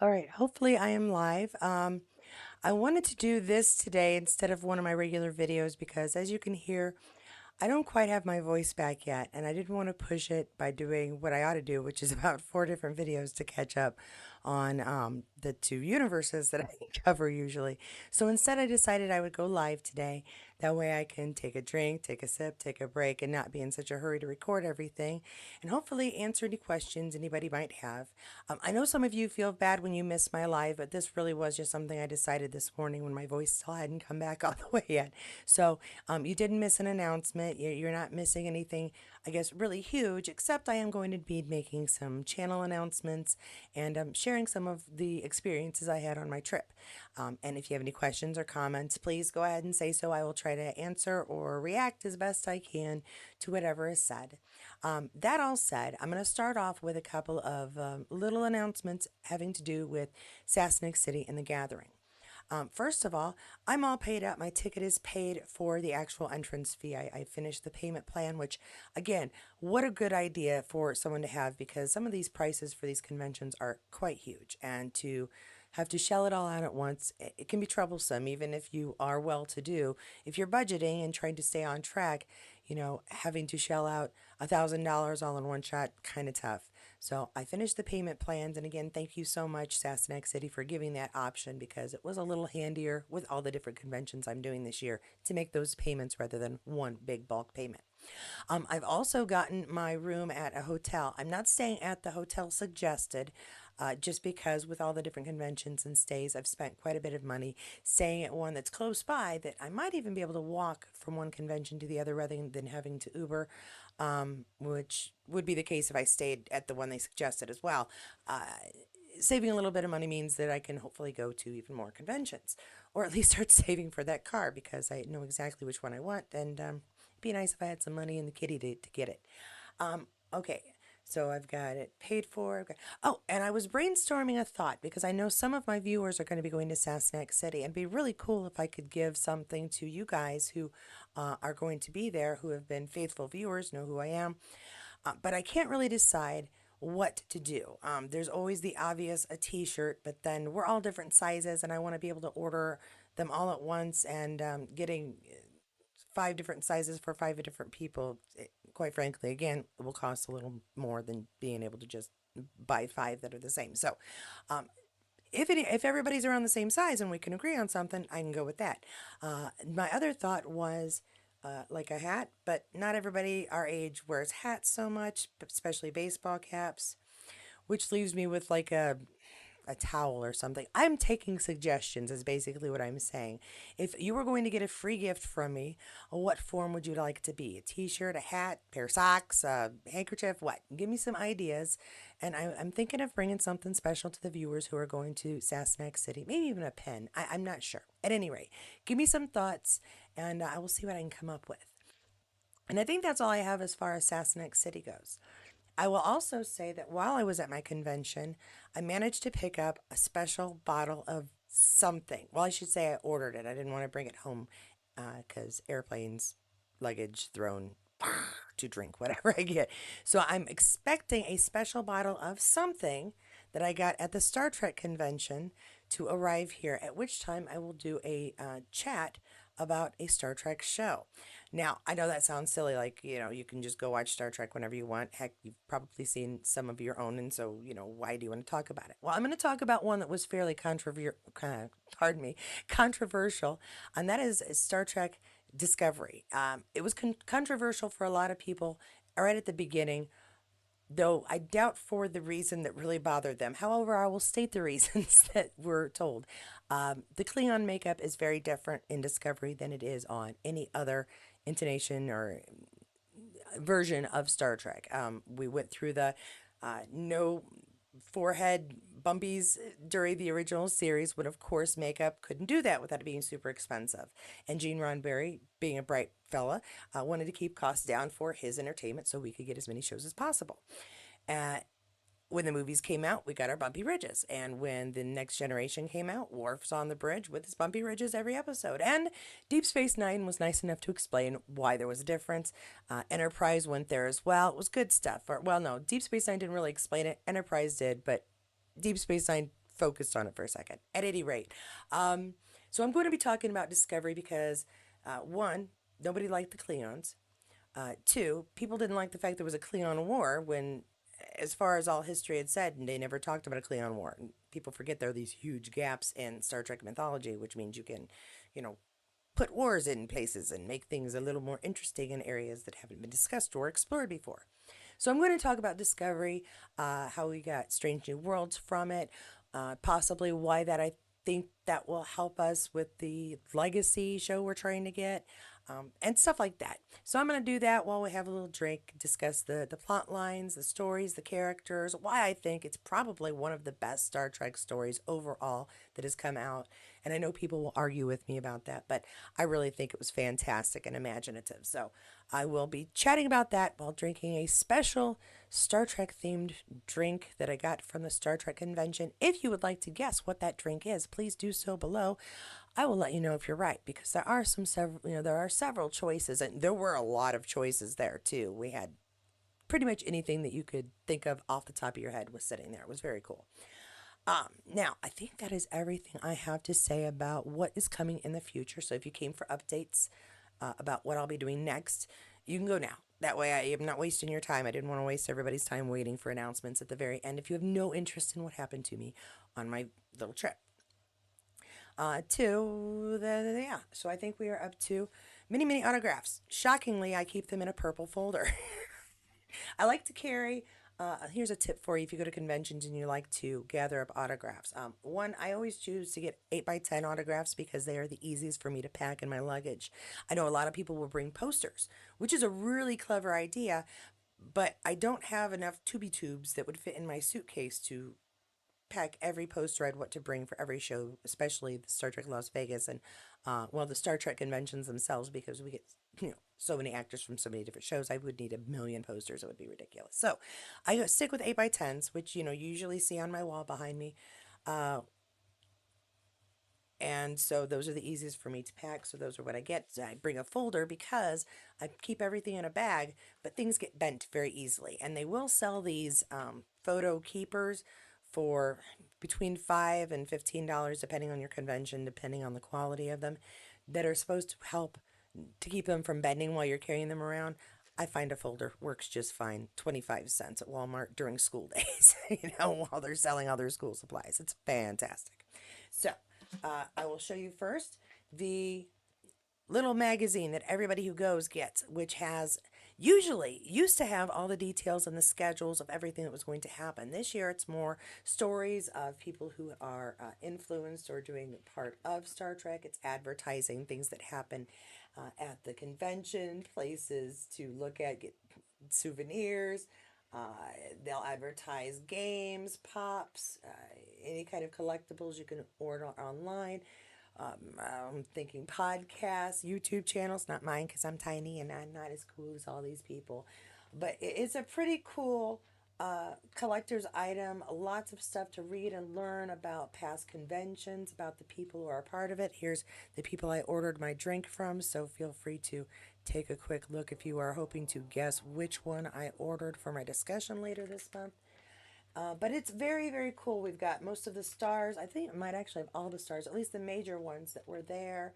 All right, hopefully I am live. I wanted to do this today instead of one of my regular videos because, as you can hear, I don't quite have my voice back yet, and I didn't want to push it by doing what I ought to do, which is about four different videos to catch up on the two universes that I cover usually. So instead, I decided I would go live today. That way, I can take a drink, take a sip, take a break, and not be in such a hurry to record everything, and hopefully answer any questions anybody might have. I know some of you feel bad when you miss my live, but this really was just something I decided this morning when my voice still hadn't come back all the way yet. So you didn't miss an announcement. You're not missing anything, I guess, really huge, except I am going to be making some channel announcements and sharing some of the experiences I had on my trip. And if you have any questions or comments, please go ahead and say so. I will try to answer or react as best I can to whatever is said. That all said, I'm going to start off with a couple of little announcements having to do with Sassinak City and the Gathering. First of all, I'm all paid up. My ticket is paid for the actual entrance fee. I finished the payment plan, which, again, what a good idea for someone to have because some of these prices for these conventions are quite huge. And to have to shell it all out at once, it can be troublesome, even if you are well to do. If you're budgeting and trying to stay on track, having to shell out $1,000 all in one shot, kind of tough. So I finished the payment plans, and again, thank you so much, Sassinak City, for giving that option because it was a little handier with all the different conventions I'm doing this year to make those payments rather than one big bulk payment. I've also gotten my room at a hotel. I'm not staying at the hotel suggested, just because with all the different conventions and stays, I've spent quite a bit of money staying at one that's close by that I might even be able to walk from one convention to the other rather than having to Uber, which would be the case if I stayed at the one they suggested as well. Uh, Saving a little bit of money means that I can hopefully go to even more conventions, or at least start saving for that car because I know exactly which one I want, and it'd be nice if I had some money in the kitty to get it. Okay, so I've got it paid for. Oh, and I was brainstorming a thought because I know some of my viewers are going to be going to Sassinak City, and it'd be really cool if I could give something to you guys who are going to be there, who have been faithful viewers, know who I am. But I can't really decide what to do. There's always the obvious a t-shirt, but then we're all different sizes, and I want to be able to order them all at once and getting five different sizes for five different people, quite frankly, again, it will cost a little more than being able to just buy five that are the same. So, um, if everybody's around the same size and we can agree on something, I can go with that. My other thought was like a hat, but not everybody our age wears hats so much, especially baseball caps, which leaves me with like a towel or something. I'm taking suggestions, is basically what I'm saying. If you were going to get a free gift from me, what form would you like it to be? A t shirt, a hat, pair of socks, a handkerchief, what? Give me some ideas. And I'm thinking of bringing something special to the viewers who are going to Sassinak City, maybe even a pen. I'm not sure. At any rate, give me some thoughts and I will see what I can come up with. And I think that's all I have as far as Sassinak City goes. I will also say that while I was at my convention, I managed to pick up a special bottle of something. Well, I should say I ordered it. I didn't want to bring it home because airplanes, luggage thrown to drink whatever I get. So I'm expecting a special bottle of something that I got at the Star Trek convention to arrive here, at which time I will do a chat about a Star Trek show. Now, I know that sounds silly, like, you can just go watch Star Trek whenever you want. Heck, you've probably seen some of your own, and so, why do you want to talk about it? Well, I'm going to talk about one that was fairly pardon me, controversial, and that is Star Trek Discovery. It was controversial for a lot of people right at the beginning, though I doubt for the reason that really bothered them. However, I will state the reasons that were told. The Klingon makeup is very different in Discovery than it is on any other intonation or version of Star Trek. We went through the no forehead bumpies during the original series, when of course makeup couldn't do that without it being super expensive. And Gene Roddenberry, being a bright fella, wanted to keep costs down for his entertainment so we could get as many shows as possible. Uh, when the movies came out, we got our bumpy ridges. And when the next generation came out, Worf's on the bridge with his bumpy ridges every episode. And Deep Space Nine was nice enough to explain why there was a difference. Enterprise went there as well. It was good stuff. Or, well, no, Deep Space Nine didn't really explain it. Enterprise did, but Deep Space Nine focused on it for a second. At any rate, um, so I'm going to be talking about Discovery because, one, nobody liked the Cleons. Two, people didn't like the fact there was a Cleon War when, as far as all history had said, they never talked about a Cleon War. People forget there are these huge gaps in Star Trek mythology, which means you can, you know, put wars in places and make things a little more interesting in areas that haven't been discussed or explored before. So I'm going to talk about Discovery, how we got Strange New Worlds from it, possibly why that I think that will help us with the legacy show we're trying to get, and stuff like that. So I'm going to do that while we have a little drink, discuss the plot lines, the stories, the characters, why I think it's probably one of the best Star Trek stories overall that has come out. And I know people will argue with me about that, but I really think it was fantastic and imaginative. So I will be chatting about that while drinking a special Star Trek themed drink that I got from the Star Trek convention. If you would like to guess what that drink is, please do so below. I will let you know if you're right because there are there are several choices, and there were a lot of choices there too. We had pretty much anything that you could think of off the top of your head was sitting there. It was very cool. Now, I think that is everything I have to say about what is coming in the future. So if you came for updates about what I'll be doing next, you can go now. That way I am not wasting your time. I didn't want to waste everybody's time waiting for announcements at the very end if you have no interest in what happened to me on my little trip. Yeah, so I think we are up to many, many autographs. Shockingly, I keep them in a purple folder. I like to carry. Here's a tip for you if you go to conventions and you like to gather up autographs. One, I always choose to get 8x10 autographs because they are the easiest for me to pack in my luggage. I know a lot of people will bring posters, which is a really clever idea, but I don't have enough tubes that would fit in my suitcase to pack every poster I'd want to bring for every show, especially the Star Trek Las Vegas and, well, the Star Trek conventions themselves, because we get, so many actors from so many different shows. I would need a million posters. It would be ridiculous. So I stick with 8x10s, which, you usually see on my wall behind me. Uh, and so those are the easiest for me to pack. So those are what I get. I bring a folder because I keep everything in a bag, but things get bent very easily. And they will sell these photo keepers for between $5 and $15, depending on your convention, depending on the quality of them, that are supposed to help to keep them from bending while you're carrying them around. I find a folder works just fine. 25 cents at Walmart during school days, while they're selling all their school supplies. It's fantastic. So, I will show you first the little magazine that everybody who goes gets, which has usually used to have all the details and the schedules of everything that was going to happen. This year it's more stories of people who are influenced or doing part of Star Trek. It's advertising things that happen at the convention, places to look at, get souvenirs. They'll advertise games, pops, any kind of collectibles you can order online. I'm thinking podcasts, YouTube channels, not mine because I'm tiny and I'm not as cool as all these people. But it's a pretty cool collector's item. Lots of stuff to read and learn about past conventions, about the people who are a part of it. Here's the people I ordered my drink from, so feel free to take a quick look if you are hoping to guess which one I ordered for my discussion later this month. But it's very, very cool. We've got most of the stars. I think it might actually have all the stars, at least the major ones that were there.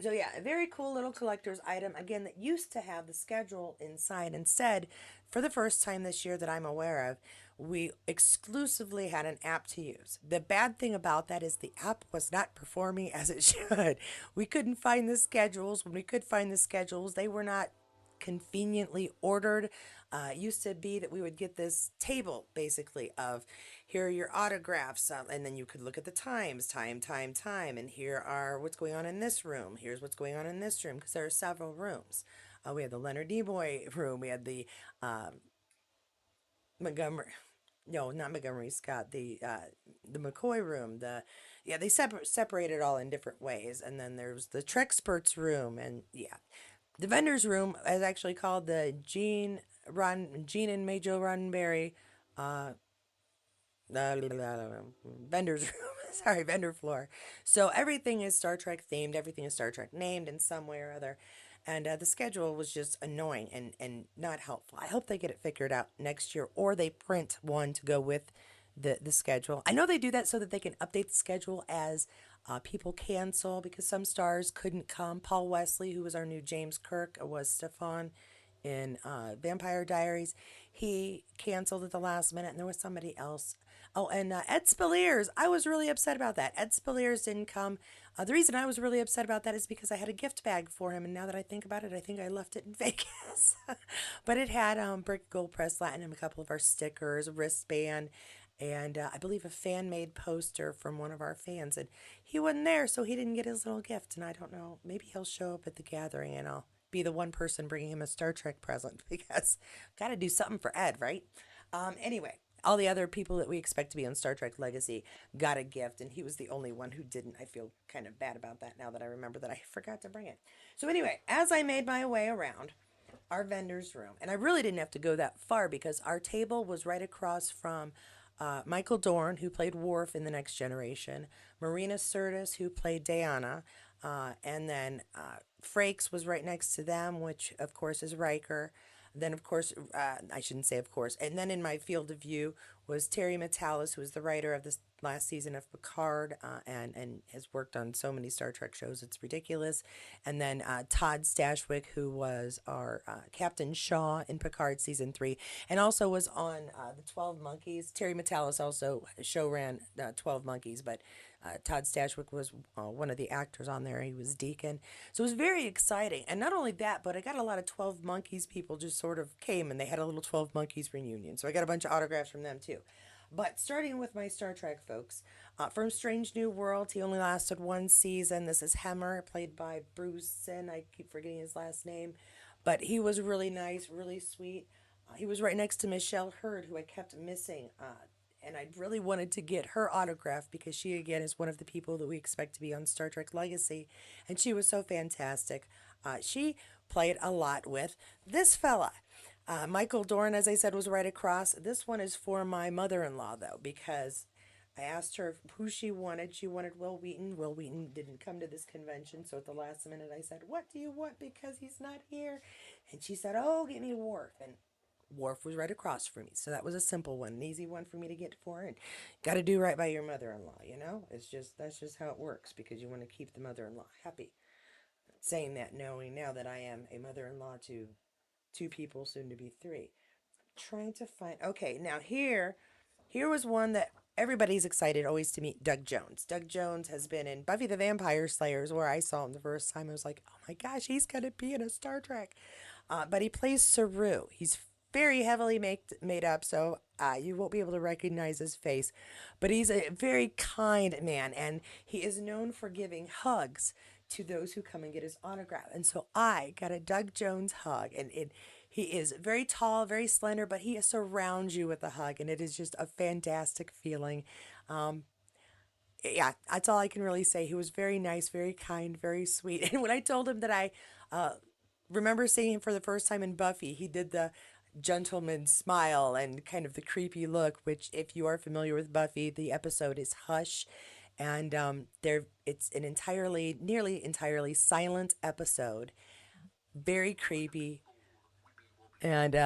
So yeah, a very cool little collector's item, again, that used to have the schedule inside. Instead, for the first time this year that I'm aware of, we exclusively had an app to use. The bad thing about that is the app was not performing as it should. We couldn't find the schedules. When we could find the schedules, they were not conveniently ordered. It used to be that we would get this table basically of here are your autographs, and then you could look at the times, time, and here are what's going on in this room. Here's what's going on in this room because there are several rooms. We had the Leonard Nimoy room. We had the Montgomery. No, not Montgomery Scott. The McCoy room. They separated all in different ways, and then there's the Trexperts room, and yeah, the vendors room is actually called the Gene and Major Roddenberry uh, vendors room. Sorry, vendor floor. So everything is Star Trek themed. Everything is Star Trek named in some way or other. And the schedule was just annoying and not helpful. I hope they get it figured out next year or they print one to go with the schedule. I know they do that so that they can update the schedule as people cancel because some stars couldn't come. Paul Wesley, who was our new James Kirk, was Stefan in Vampire Diaries. He canceled at the last minute, and there was somebody else. Oh, and Ed Spaliers. I was really upset about that. Ed Spaliers didn't come. The reason I was really upset about that is because I had a gift bag for him, and now that I think about it, I think I left it in Vegas. But it had Brick Gold Press Platinum, a couple of our stickers, a wristband, and I believe a fan made poster from one of our fans. And he wasn't there, so he didn't get his little gift. And I don't know, maybe he'll show up at the gathering and I'll be the one person bringing him a Star Trek present because got to do something for Ed, right? Anyway, all the other people that we expect to be on Star Trek Legacy got a gift, and he was the only one who didn't. I feel kind of bad about that now that I remember that I forgot to bring it. So, anyway, as I made my way around our vendor's room, and I really didn't have to go that far because our table was right across from Michael Dorn, who played Worf in The Next Generation, Marina Sirtis, who played Diana, and then Frakes was right next to them, which of course is Riker. Then, of course, I shouldn't say of course. And then in my field of view was Terry Matalas, who was the writer of this last season of Picard and has worked on so many Star Trek shows, it's ridiculous. And then Todd Stashwick, who was our Captain Shaw in Picard season 3, and also was on the 12 Monkeys. Terry Matalas also show ran 12 Monkeys, but Todd Stashwick was one of the actors on there. He was Deacon. So it was very exciting. And not only that, but I got a lot of 12 Monkeys people just sort of came and they had a little 12 Monkeys reunion. So I got a bunch of autographs from them too. But starting with my Star Trek folks, from Strange New Worlds, he only lasted one season. This is Hemmer, played by Bruceson. I keep forgetting his last name. But he was really nice, really sweet. He was right next to Michelle Hurd, who I kept missing. And I really wanted to get her autograph because she, again, is one of the people that we expect to be on Star Trek Legacy. And she was so fantastic. She played a lot with this fella. Michael Dorn, as I said, was right across. This one is for my mother in law, though, because I asked her who she wanted. She wanted Will Wheaton. Will Wheaton didn't come to this convention, so at the last minute I said, "What do you want?" Because he's not here. And she said, "Oh, get me Worf." And Worf was right across from me. So that was a simple one, an easy one for me to get for her. And got to do right by your mother-in-law, you know? That's just how it works because you want to keep the mother-in-law happy. Saying that knowing now that I am a mother-in-law to two people, soon to be three. Trying to find, okay, now here was one that everybody's excited always to meet, Doug Jones. Doug Jones has been in Buffy the Vampire Slayers, where I saw him the first time. I was like, oh my gosh, he's going to be in a Star Trek. But he plays Saru. He's very heavily made up, so you won't be able to recognize his face. But he's a very kind man, and he is known for giving hugs to those who come and get his autograph. And so I got a Doug Jones hug, and he is very tall, very slender, but he surrounds you with a hug, and it is just a fantastic feeling. Um, yeah, that's all I can really say. He was very nice, very kind, very sweet. And when I told him that I uh, remember seeing him for the first time in Buffy, he did the gentleman smile and kind of the creepy look, which, if you are familiar with Buffy, the episode is Hush. And there, it's an nearly entirely silent episode, very creepy, and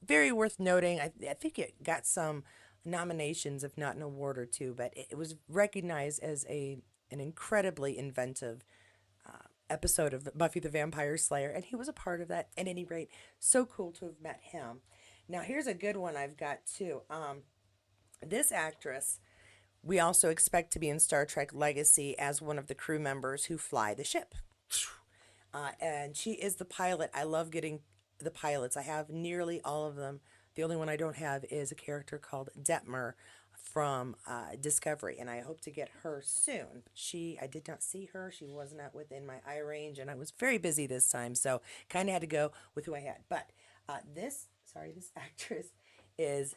very worth noting. I think it got some nominations, if not an award or two, but it was recognized as an incredibly inventive episode of Buffy the Vampire Slayer, and he was a part of that. At any rate, so cool to have met him. Now, here's a good one I've got too. This actress we also expect to be in Star Trek Legacy as one of the crew members who fly the ship. And she is the pilot. I love getting the pilots. I have nearly all of them. The only one I don't have is a character called Detmer from Discovery, and I hope to get her soon. I did not see her. She was not within my eye range, and I was very busy this time, so kind of had to go with who I had. But this actress is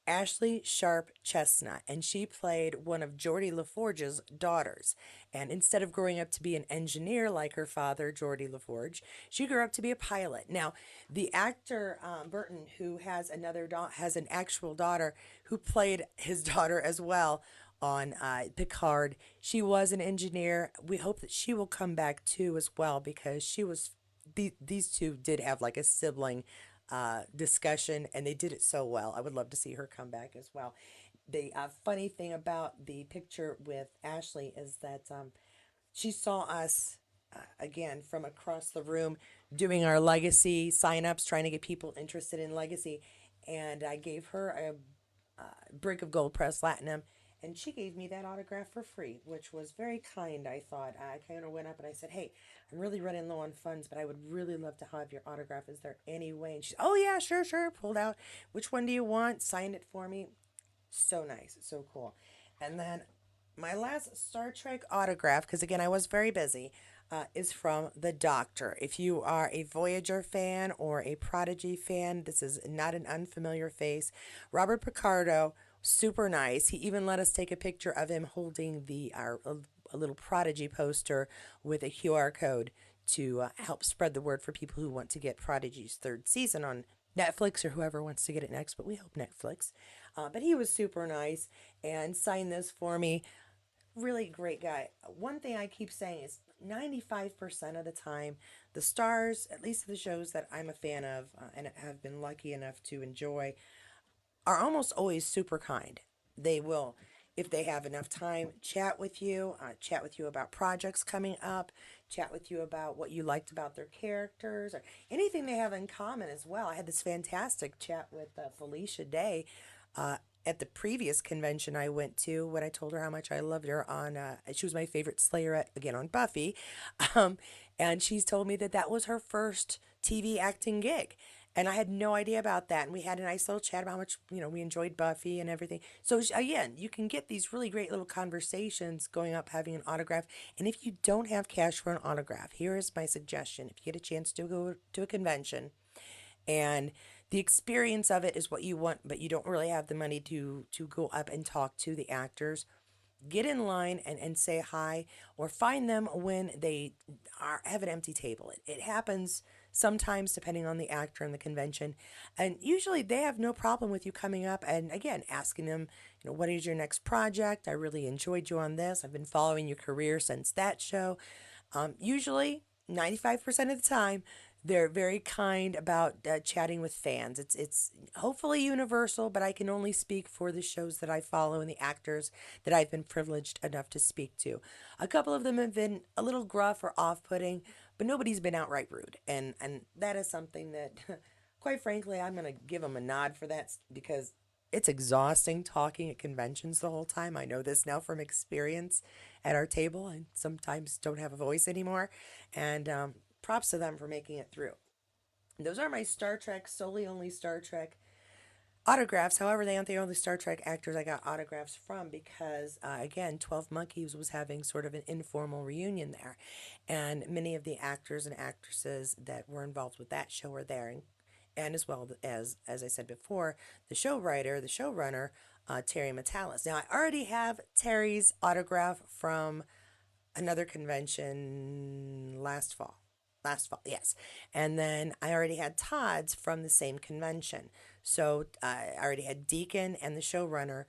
Ashley Sharp Chestnut, and she played one of Geordie LaForge's daughters. And instead of growing up to be an engineer like her father, Geordie LaForge, she grew up to be a pilot. Now, the actor Burton, who has has an actual daughter who played his daughter as well on Picard. She was an engineer. We hope that she will come back too as well because she was. These two did have like a sibling discussion, and they did it so well. I would love to see her come back as well. The funny thing about the picture with Ashley is that she saw us again from across the room doing our legacy signups, trying to get people interested in legacy. And I gave her a brick of gold pressed platinum, and she gave me that autograph for free, which was very kind. I thought I kind of went up and I said, "Hey, I'm really running low on funds, but I would really love to have your autograph. Is there any way?" And she's, "Oh yeah, sure, sure." Pulled out, "Which one do you want?" Signed it for me. So nice, so cool. And then my last Star Trek autograph, because again, I was very busy, is from the Doctor. If you are a Voyager fan or a Prodigy fan, this is not an unfamiliar face. Robert Picardo, super nice. He even let us take a picture of him holding a little Prodigy poster with a QR code to help spread the word for people who want to get Prodigy's third season on Netflix or whoever wants to get it next, but we hope Netflix. But he was super nice and signed this for me. Really great guy. One thing I keep saying is 95% of the time, the stars, at least the shows that I'm a fan of and have been lucky enough to enjoy, are almost always super kind. They will, if they have enough time, chat with you about projects coming up, chat with you about what you liked about their characters, or anything they have in common as well. I had this fantastic chat with Felicia Day uh, at the previous convention I went to when I told her how much I loved her on, she was my favorite Slayerette, again on Buffy. Um, and she's told me that that was her first TV acting gig. And I had no idea about that. And we had a nice little chat about how much, we enjoyed Buffy and everything. So again, you can get these really great little conversations going up, having an autograph. And if you don't have cash for an autograph, here is my suggestion. If you get a chance to go to a convention and the experience of it is what you want, but you don't really have the money to go up and talk to the actors, get in line and say hi, or find them when they have an empty table. It happens sometimes depending on the actor and the convention, and usually they have no problem with you coming up and again asking them, what is your next project? I really enjoyed you on this. I've been following your career since that show. Usually 95% of the time they're very kind about chatting with fans. It's hopefully universal, but I can only speak for the shows that I follow and the actors that I've been privileged enough to speak to. A couple of them have been a little gruff or off-putting, but nobody's been outright rude, and that is something that, quite frankly, I'm gonna give them a nod for that because it's exhausting talking at conventions the whole time. I know this now from experience at our table. I sometimes don't have a voice anymore, and props to them for making it through. Those are my Star Trek, solely only Star Trek autographs. However, they aren't the only Star Trek actors I got autographs from because, again, 12 Monkeys was having sort of an informal reunion there. And many of the actors and actresses that were involved with that show were there. And as well as I said before, the show writer, the showrunner, Terry Metalis. Now, I already have Terry's autograph from another convention last fall. Last fall, yes. And then I already had Todd's from the same convention. So I already had Deacon and the showrunner.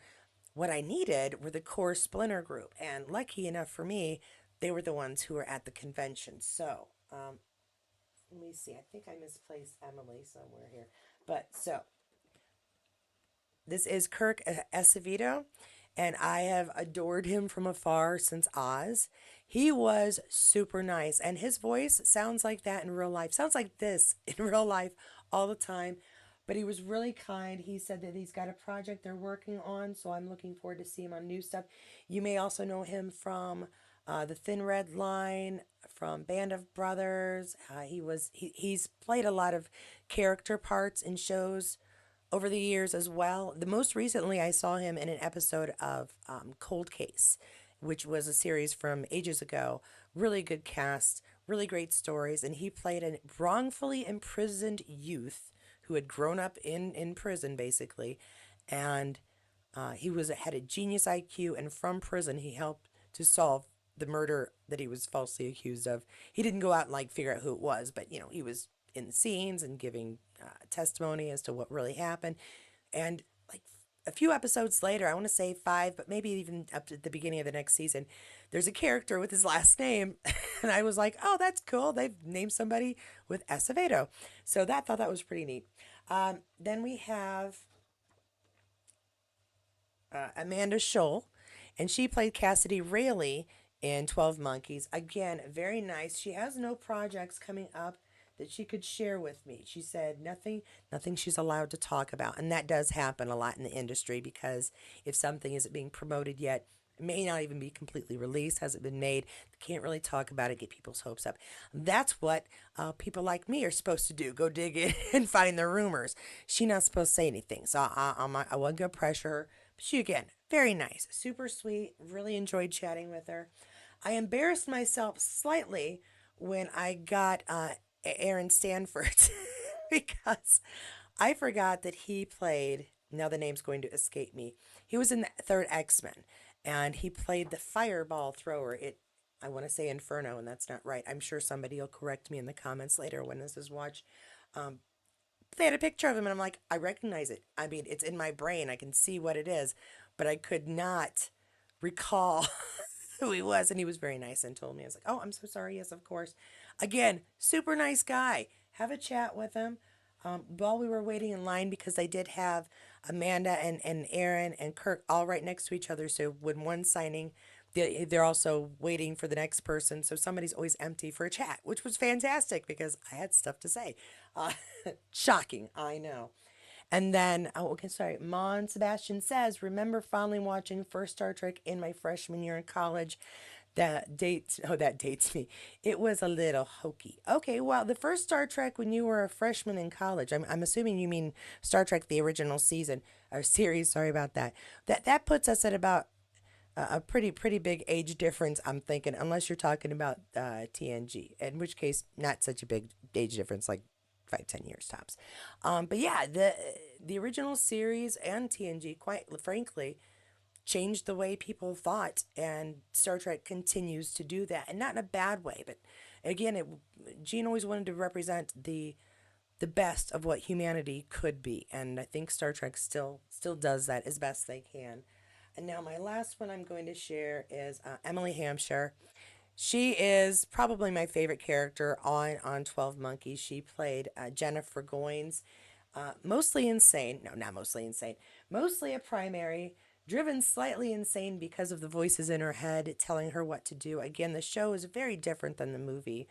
What I needed were the core Splinter group. And lucky enough for me, they were the ones who were at the convention. So let me see. I think I misplaced Emily somewhere here. But so this is Kirk Acevedo, and I have adored him from afar since Oz. He was super nice, and his voice sounds like that in real life. Sounds like this in real life all the time. But he was really kind. He said that he's got a project they're working on, so I'm looking forward to see him on new stuff. You may also know him from the Thin Red Line, from Band of Brothers. He's played a lot of character parts in shows over the years as well. The most recently, I saw him in an episode of Cold Case, which was a series from ages ago. Really good cast, really great stories, and he played a wrongfully imprisoned youth who had grown up in prison, basically, and he had a genius IQ, and from prison, he helped to solve the murder that he was falsely accused of. He didn't go out and like figure out who it was, but he was in the scenes and giving testimony as to what really happened. And like a few episodes later, I want to say 5, but maybe even up to the beginning of the next season, there's a character with his last name, and I was like, oh, that's cool. They've named somebody with Acevedo, so thought that was pretty neat. Then we have Amanda Scholl, and she played Cassidy Rayleigh in 12 Monkeys. Again, very nice. She has no projects coming up that she could share with me. She said nothing she's allowed to talk about. And that does happen a lot in the industry because if something isn't being promoted yet, it may not even be completely released, hasn't been made. They can't really talk about it, get people's hopes up. That's what people like me are supposed to do. Go dig in and find the rumors. She's not supposed to say anything. So I wasn't going to pressure her. She, again, very nice, super sweet, really enjoyed chatting with her. I embarrassed myself slightly when I got Aaron Stanford because I forgot that he played, now the name's going to escape me. He was in the third X-Men and he played the fireball thrower. I want to say Inferno, and that's not right. I'm sure somebody will correct me in the comments later when this is watched. Um, they had a picture of him, and I'm like, I recognize it. I mean, it's in my brain. I can see what it is, but I could not recall who he was. And he was very nice and told me, I was like, oh, I'm so sorry. Yes, of course. Again, super nice guy. Have a chat with him. While we were waiting in line, because I did have Amanda and Aaron and Kirk all right next to each other. So when one's signing, they're also waiting for the next person. So somebody's always empty for a chat, which was fantastic because I had stuff to say. Uh, Shocking, I know. And then, oh, okay, sorry. Mon Sebastian says, remember fondly watching first Star Trek in my freshman year in college. That dates me. It was a little hokey. Okay, well, the first Star Trek when you were a freshman in college, I'm assuming you mean Star Trek, the original season, or series, sorry about that. That puts us at about a pretty big age difference, I'm thinking, unless you're talking about TNG, in which case not such a big age difference, like 5-10 years tops. But yeah, the original series and TNG, quite frankly, changed the way people thought, and Star Trek continues to do that, and not in a bad way. But again, Gene always wanted to represent the best of what humanity could be, and I think Star Trek still does that as best they can. And now my last one I'm going to share is Emily Hampshire. She is probably my favorite character on 12 Monkeys. She played Jennifer Goines, mostly insane. No, not mostly insane. Mostly a primary, driven slightly insane because of the voices in her head telling her what to do. Again, the show is very different than the movie.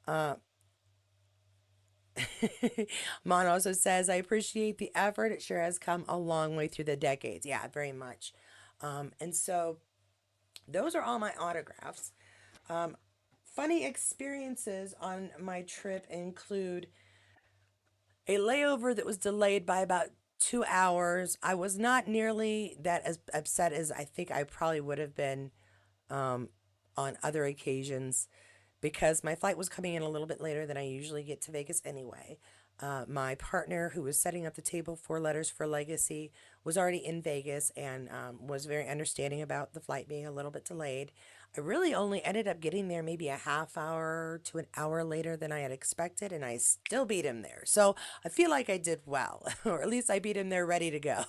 Uh, Mon also says, I appreciate the effort. It sure has come a long way through the decades. Yeah, very much. And so those are all my autographs. Um, Funny experiences on my trip include a layover that was delayed by about 2 hours. I was not nearly that as upset as I think I probably would have been um, on other occasions because my flight was coming in a little bit later than I usually get to Vegas anyway. My partner, who was setting up the table for Letters for Legacy, was already in Vegas and was very understanding about the flight being a little bit delayed. I really only ended up getting there maybe a half hour to an hour later than I had expected, and I still beat him there. So I feel like I did well, or at least I beat him there ready to go.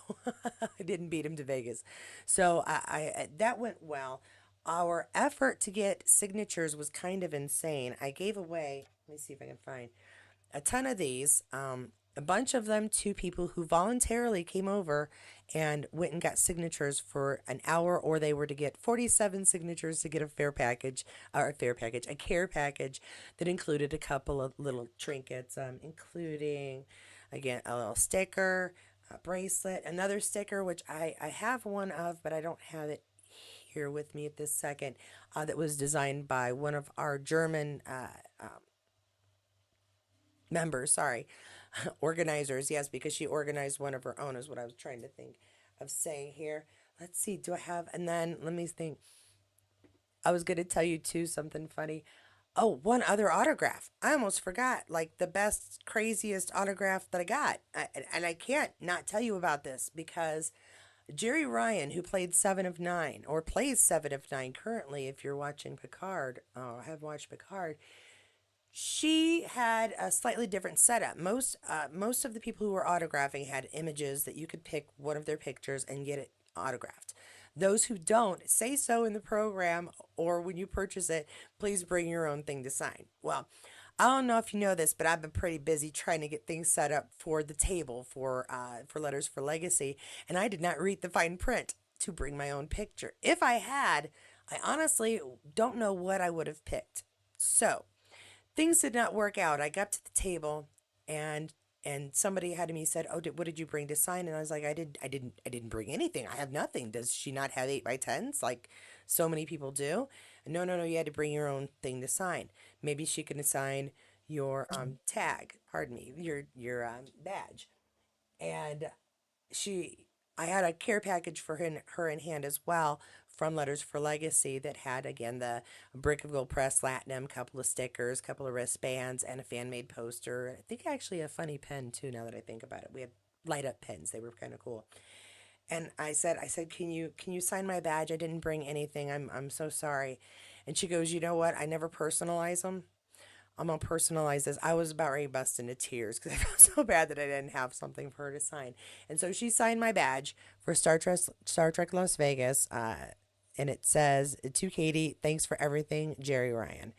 I didn't beat him to Vegas. So that went well. Our effort to get signatures was kind of insane. I gave away, let me see if I can find a ton of these, a bunch of them to people who voluntarily came over and went and got signatures for an hour, or they were to get 47 signatures to get a fair package, or a fair package, a care package that included a couple of little trinkets, including, again, a little sticker, a bracelet, another sticker, which I have one of, but I don't have it here with me at this second, that was designed by one of our German members, sorry, organizers, yes, because she organized one of her own, is what I was trying to think of saying here. Let's see, do I have, and then let me think. I was going to tell you too something funny. Oh, one other autograph. I almost forgot, like the best, craziest autograph that I got. And I can't not tell you about this because Jeri Ryan, who played Seven of Nine, or plays Seven of Nine currently, if you're watching Picard, have watched Picard, she had a slightly different setup. Most of the people who were autographing had images that you could pick one of their pictures and get it autographed. Those who don't, say so in the program, or when you purchase it, please bring your own thing to sign. Well, I don't know if you know this, but I've been pretty busy trying to get things set up for the table for Letters for Legacy, and I did not read the fine print to bring my own picture. If I had, I honestly don't know what I would have picked. So things did not work out. I got to the table, and somebody had me said, "Oh, what did you bring to sign?" And I was like, I didn't bring anything. I have nothing. Does she not have 8x10s like so many people do?" No, no, no. You had to bring your own thing to sign. Maybe she can assign your tag. Pardon me, your badge. And she I had a care package for her in hand as well from Letters for Legacy that had again the brick of gold press latinum, couple of stickers, couple of wristbands, and a fan made poster. I think actually a funny pen too. Now that I think about it, we had light up pens. They were kind of cool. And I said, can you sign my badge? I didn't bring anything. I'm so sorry. And she goes, you know what? I never personalize them. I'm gonna personalize this. I was about ready to bust into tears because I felt so bad that I didn't have something for her to sign. And so she signed my badge for Star Trek Las Vegas, and it says to Katie, "Thanks for everything, Jeri Ryan."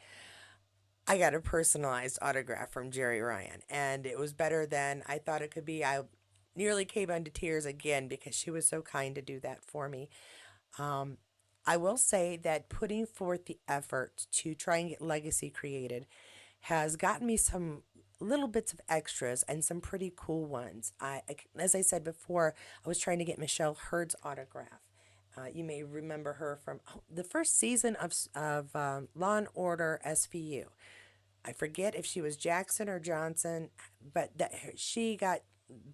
I got a personalized autograph from Jeri Ryan, and it was better than I thought it could be. I nearly came into tears again because she was so kind to do that for me. Um, I will say that putting forth the effort to try and get legacy created has gotten me some little bits of extras and some pretty cool ones. As I said before, I was trying to get Michelle Hurd's autograph. You may remember her from the first season of Law and Order SVU. I forget if she was Jackson or Johnson, but she got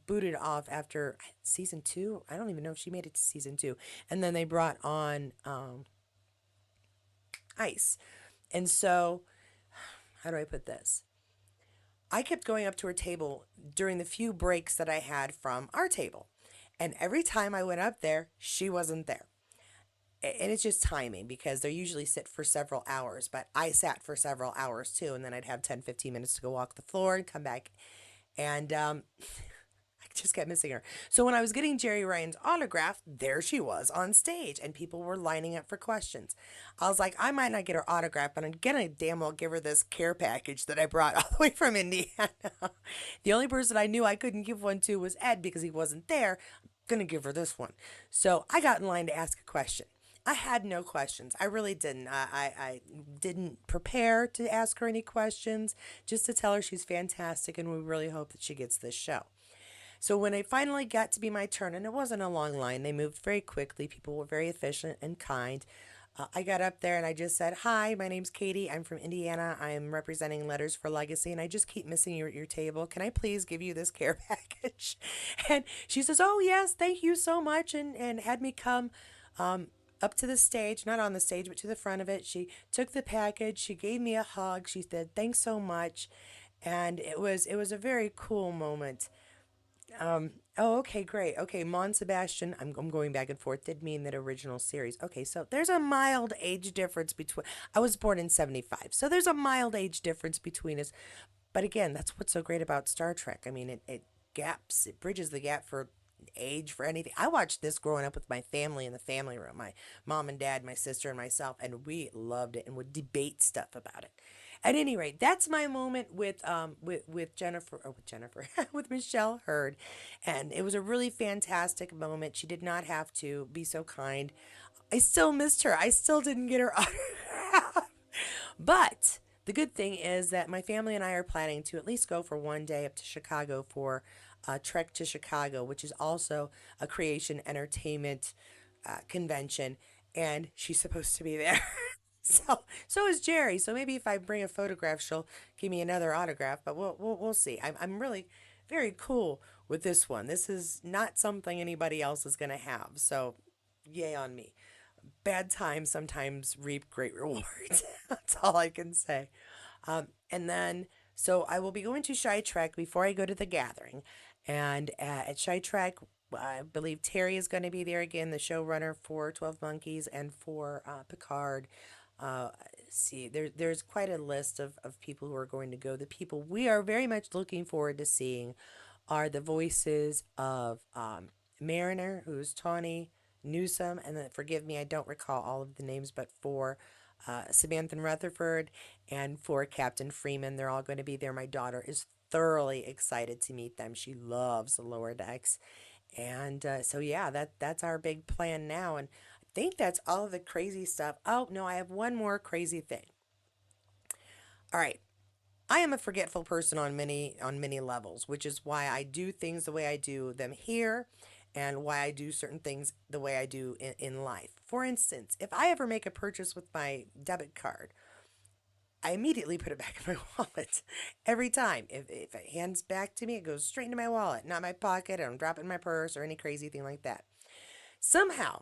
booted off after season two. I don't even know if she made it to season two. And then they brought on Ice. And so, how do I put this? I kept going up to her table during the few breaks that I had from our table. And every time I went up there, she wasn't there. And it's just timing because they usually sit for several hours, but I sat for several hours too. And then I'd have 10, 15 minutes to go walk the floor and come back. And I just kept missing her. So when I was getting Jeri Ryan's autograph, there she was on stage, and people were lining up for questions. I was like, I might not get her autograph, but I'm gonna damn well give her this care package that I brought all the way from Indiana. The only person I knew I couldn't give one to was Ed because he wasn't there. I'm gonna give her this one. So I got in line to ask a question. I had no questions. I really didn't. I didn't prepare to ask her any questions, just to tell her she's fantastic and we really hope that she gets this show. So when it finally got to be my turn, and it wasn't a long line, they moved very quickly. People were very efficient and kind. I got up there and I just said, "Hi, my name's Katie. I'm from Indiana. I'm representing Letters for Legacy, and I just keep missing you at your table. Can I please give you this care package?" And she says, "Oh, yes, thank you so much," and had me come up to the stage, not on the stage, but to the front of it. She took the package. She gave me a hug. She said, "Thanks so much." And it was a very cool moment. Oh, okay, great. Okay, Mon Sebastian, I'm going back and forth, did mean that original series. Okay, so there's a mild age difference between. I was born in 75, so there's a mild age difference between us. But again, that's what's so great about Star Trek. I mean, it bridges the gap for age for anything. I watched this growing up with my family in the family room, my mom and dad, my sister, and myself, and we loved it and would debate stuff about it. At any rate, that's my moment with Jennifer or with Jennifer with Michelle Hurd, and it was a really fantastic moment. She did not have to be so kind. I still missed her. I still didn't get her autograph. But the good thing is that my family and I are planning to at least go for one day up to Chicago for Trek to Chicago, which is also a creation entertainment convention, and she's supposed to be there. So is Jeri. So maybe if I bring a photograph, she'll give me another autograph. But we'll see. I'm really very cool with this one. This is not something anybody else is gonna have. So yay on me. Bad times sometimes reap great rewards. That's all I can say. And then, so I will be going to Shy Trek before I go to the gathering. And at Shy Trek, I believe Terry is going to be there again, the showrunner for 12 Monkeys and for Picard. Uh, see, there's quite a list of people who are going to go. The people we are very much looking forward to seeing are the voices of Mariner, who's Tawny Newsome, and then forgive me, I don't recall all of the names, but for Samantha Rutherford, and for Captain Freeman. They're all going to be there. My daughter is thoroughly excited to meet them. She loves the lower decks. And so, yeah, that's our big plan now. And I think that's all of the crazy stuff. Oh, no, I have one more crazy thing. All right. I am a forgetful person on many levels, which is why I do things the way I do them here and why I do certain things the way I do in life. For instance, if I ever make a purchase with my debit card, I immediately put it back in my wallet every time. If it hands back to me, it goes straight into my wallet, not my pocket. I don't drop it in my purse or any crazy thing like that. Somehow,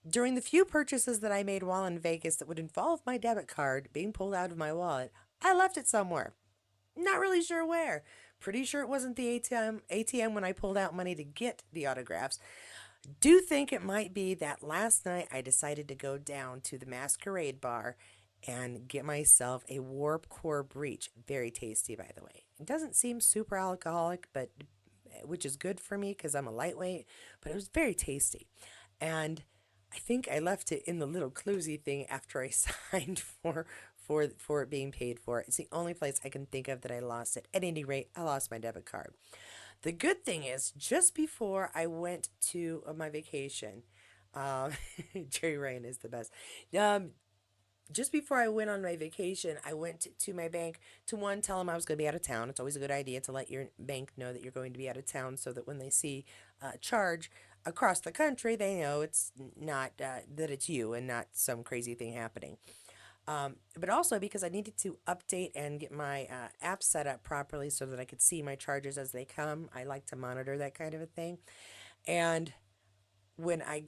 during the few purchases that I made while in Vegas that would involve my debit card being pulled out of my wallet, I left it somewhere. Not really sure where. Pretty sure it wasn't the ATM when I pulled out money to get the autographs. Do think it might be that last night I decided to go down to the Masquerade bar and get myself a Warp Core Breach. Very tasty, by the way. It doesn't seem super alcoholic, but which is good for me because I'm a lightweight, but it was very tasty. And I think I left it in the little cluesy thing after I signed for it being paid for. It's the only place I can think of that I lost it. At any rate, I lost my debit card. The good thing is, just before I went to my vacation, um, Jerry Ryan is the best. Um, just before I went on my vacation, I went to my bank to one, tell them I was going to be out of town. It's always a good idea to let your bank know that you're going to be out of town so that when they see a charge across the country, they know it's not that it's you and not some crazy thing happening. But also because I needed to update and get my app set up properly so that I could see my charges as they come. I like to monitor that kind of a thing. And when I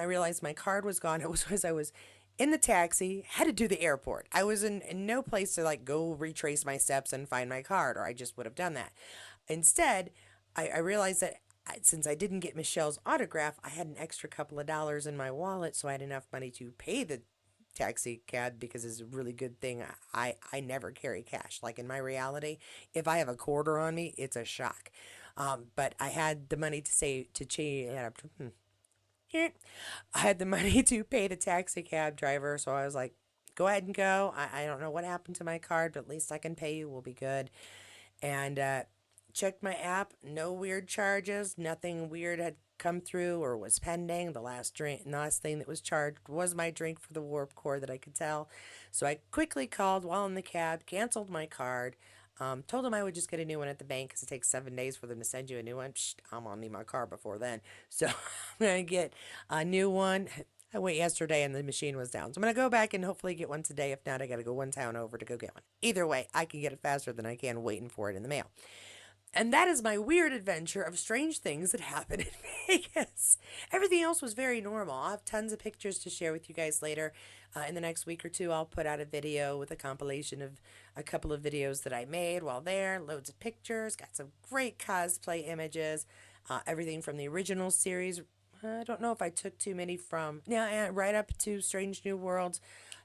realized my card was gone, it was as I was in the taxi, had to do the airport. I was in no place to like go retrace my steps and find my card, or I just would have done that. Instead, I realized that since I didn't get Michelle's autograph, I had an extra couple of dollars in my wallet, so I had enough money to pay the taxi cab because it's a really good thing. I never carry cash. Like in my reality, if I have a quarter on me, it's a shock. But I had the money to say to change. I had the money to pay the taxi cab driver, so I was like, "Go ahead and go. I don't know what happened to my card, but at least I can pay you. We'll be good." And checked my app. No weird charges. Nothing weird had come through or was pending. Last thing that was charged was my drink for the Warp Core that I could tell. So I quickly called while in the cab, canceled my card. Told them I would just get a new one at the bank because it takes 7 days for them to send you a new one. Psh, I'm gonna need my car before then, so I'm gonna get a new one. I went yesterday and the machine was down, so I'm gonna go back and hopefully get one today. If not, I gotta go one town over to go get one. Either way, I can get it faster than I can waiting for it in the mail. And that is my weird adventure of strange things that happen in Vegas. Everything else was very normal. I'll have tons of pictures to share with you guys later. In the next week or two, I'll put out a video with a compilation of a couple of videos that I made while there. Loads of pictures, got some great cosplay images, everything from the original series. I don't know if I took too many from, yeah, right up to Strange New Worlds.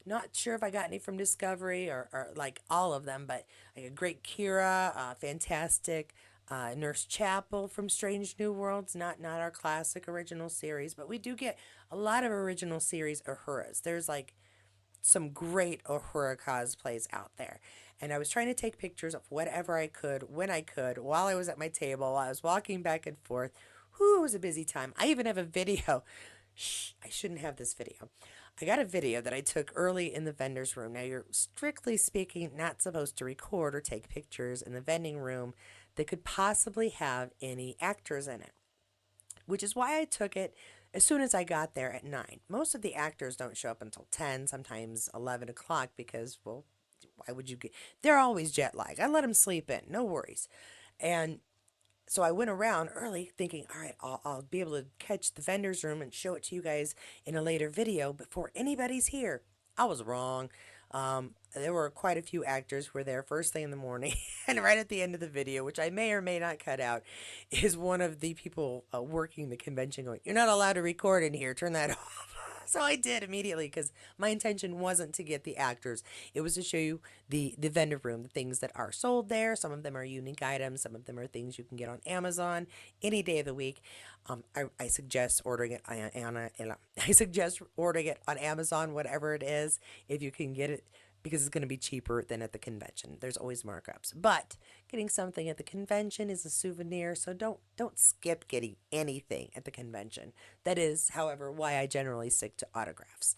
Not sure if I got any from Discovery or like all of them, but like a great Kira, fantastic Nurse Chapel from Strange New Worlds. Not our classic original series, but we do get a lot of original series Uhuras. There's like some great Uhura cosplays out there. And I was trying to take pictures of whatever I could, when I could, while I was at my table, while I was walking back and forth. Whew, it was a busy time. I even have a video. Shh, I shouldn't have this video. I got a video that I took early in the vendor's room. Now, you're strictly speaking not supposed to record or take pictures in the vending room that could possibly have any actors in it, which is why I took it as soon as I got there at 9. Most of the actors don't show up until 10, sometimes 11 o'clock because, well, why would you get. They're always jet lagged. I let them sleep in, no worries. And so I went around early thinking, all right, I'll be able to catch the vendor's room and show it to you guys in a later video before anybody's here. I was wrong. There were quite a few actors who were there first thing in the morning. And right at the end of the video, which I may or may not cut out, is one of the people working the convention going, "You're not allowed to record in here. Turn that off." So I did immediately because my intention wasn't to get the actors. It was to show you the vendor room, the things that are sold there. Some of them are unique items. Some of them are things you can get on Amazon any day of the week. I suggest ordering it I suggest ordering it on Amazon, whatever it is, if you can get it because it's going to be cheaper than at the convention. There's always markups. But getting something at the convention is a souvenir, so don't skip getting anything at the convention. That is, however, why I generally stick to autographs.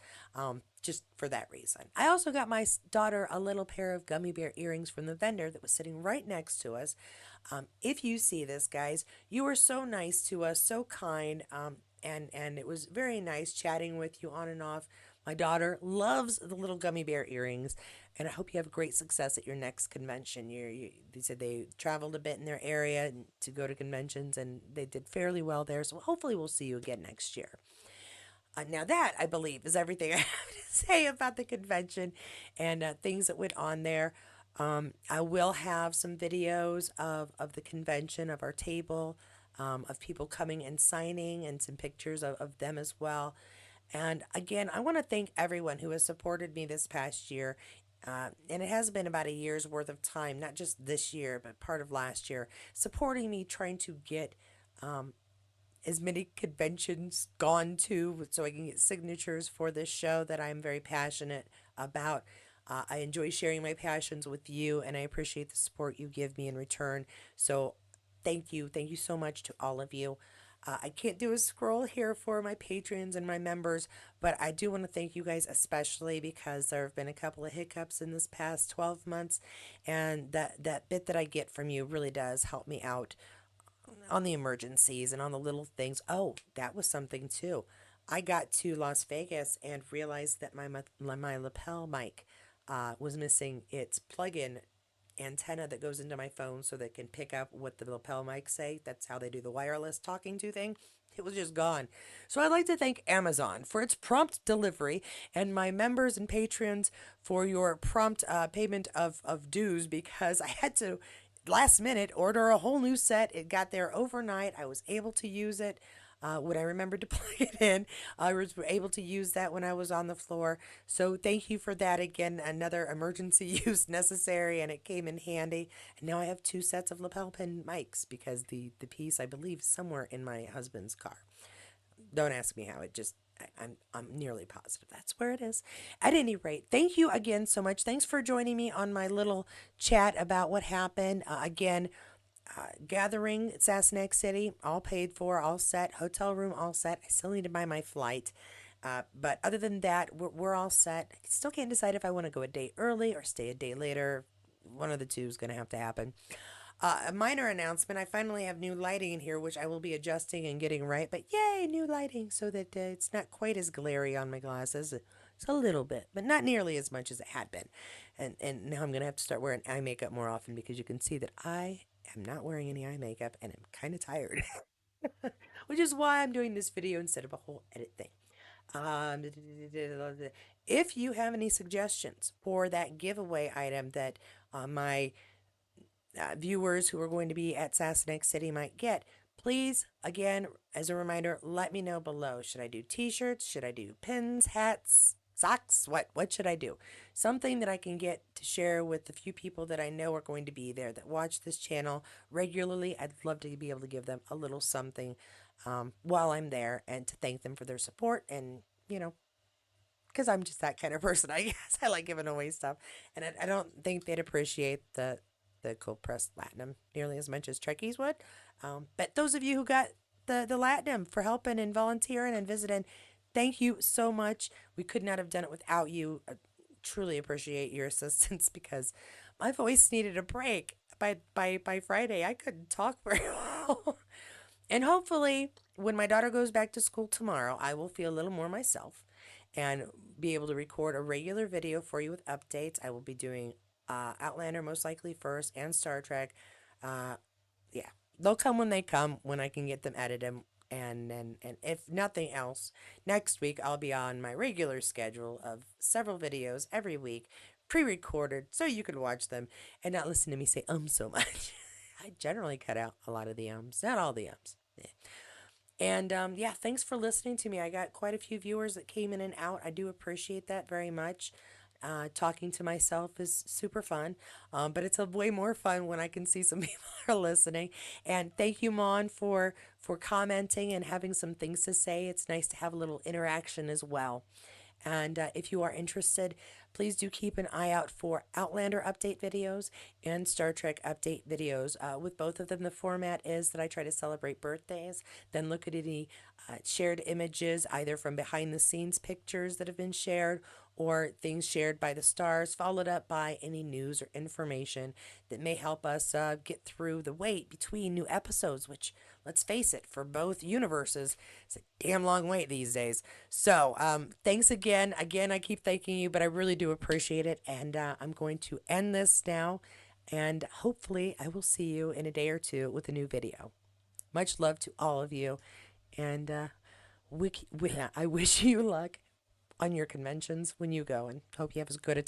Just for that reason. I also got my daughter a little pair of gummy bear earrings from the vendor that was sitting right next to us. If you see this, guys, you were so nice to us, so kind, and it was very nice chatting with you on and off. My daughter loves the little gummy bear earrings, and I hope you have great success at your next convention. They said they traveled a bit in their area to go to conventions, and they did fairly well there. So hopefully, we'll see you again next year. Now, that I believe is everything I have to say about the convention and things that went on there. I will have some videos of the convention, of our table, of people coming and signing, and some pictures of them as well. And again, I want to thank everyone who has supported me this past year. And it has been about a year's worth of time, not just this year, but part of last year, supporting me trying to get as many conventions gone to so I can get signatures for this show that I'm very passionate about. I enjoy sharing my passions with you, and I appreciate the support you give me in return. So, thank you. Thank you so much to all of you. I can't do a scroll here for my patrons and my members, but I do want to thank you guys especially because there have been a couple of hiccups in this past 12 months, and that bit that I get from you really does help me out on the emergencies and on the little things. Oh, that was something too. I got to Las Vegas and realized that my lapel mic was missing its plug-in antenna that goes into my phone so that it can pick up what the lapel mics say. That's how they do the wireless talking to thing. It was just gone. So I'd like to thank Amazon for its prompt delivery and my members and patrons for your prompt payment of dues because I had to last minute order a whole new set. It got there overnight. I was able to use it when I remembered to plug it in. I was able to use that when I was on the floor. So thank you for that again. Another emergency use necessary, and it came in handy. And now I have two sets of lapel pin mics because the piece I believe is somewhere in my husband's car. Don't ask me how. It just I'm nearly positive that's where it is. At any rate, thank you again so much. Thanks for joining me on my little chat about what happened. Again, Gathering Sasnak City, all paid for, all set. Hotel room, all set. I still need to buy my flight. But other than that, we're all set. I still can't decide if I want to go a day early or stay a day later. One of the two is going to have to happen. A minor announcement, I finally have new lighting in here, which I will be adjusting and getting right. But yay, new lighting so that it's not quite as glary on my glasses. It's a little bit, but not nearly as much as it had been. And now I'm going to have to start wearing eye makeup more often because you can see that I am not wearing any eye makeup and I'm kind of tired. Which is why I'm doing this video instead of a whole edit thing. Um, if you have any suggestions for that giveaway item that my viewers who are going to be at Sassinak City might get, please, again, as a reminder, let me know below. Should I do t-shirts? Should I do pins, hats, socks? What should I do? Something that I can get to share with the few people that I know are going to be there that watch this channel regularly. I'd love to be able to give them a little something while I'm there and to thank them for their support and, because I'm just that kind of person, I guess. I like giving away stuff. And I don't think they'd appreciate the cold pressed latinum nearly as much as Trekkies would. But those of you who got the latinum for helping and volunteering and visiting, thank you so much. We could not have done it without you. I truly appreciate your assistance because my voice needed a break. By Friday, I couldn't talk very well. And hopefully, when my daughter goes back to school tomorrow, I will feel a little more myself and be able to record a regular video for you with updates. I will be doing Outlander most likely first and Star Trek. Uh, yeah, they'll come when they come when I can get them edited. And if nothing else, next week I'll be on my regular schedule of several videos every week, pre-recorded, so you can watch them and not listen to me say so much. I generally cut out a lot of the ums, not all the ums. And yeah, thanks for listening to me. I got quite a few viewers that came in and out. I do appreciate that very much. Talking to myself is super fun, but it's a way more fun when I can see some people are listening. And thank you, Mon, for commenting and having some things to say. It's nice to have a little interaction as well. And if you are interested, please do keep an eye out for Outlander update videos and Star Trek update videos. With both of them, the format is that I try to celebrate birthdays, then look at any shared images, either from behind the scenes pictures that have been shared or things shared by the stars, followed up by any news or information that may help us get through the wait between new episodes, which, let's face it, for both universes, it's a damn long wait these days. So, thanks again. Again, I keep thanking you, but I really do appreciate it. And I'm going to end this now. And hopefully, I will see you in a day or two with a new video. Much love to all of you. And I wish you luck on your conventions when you go, and hope you have as good a time.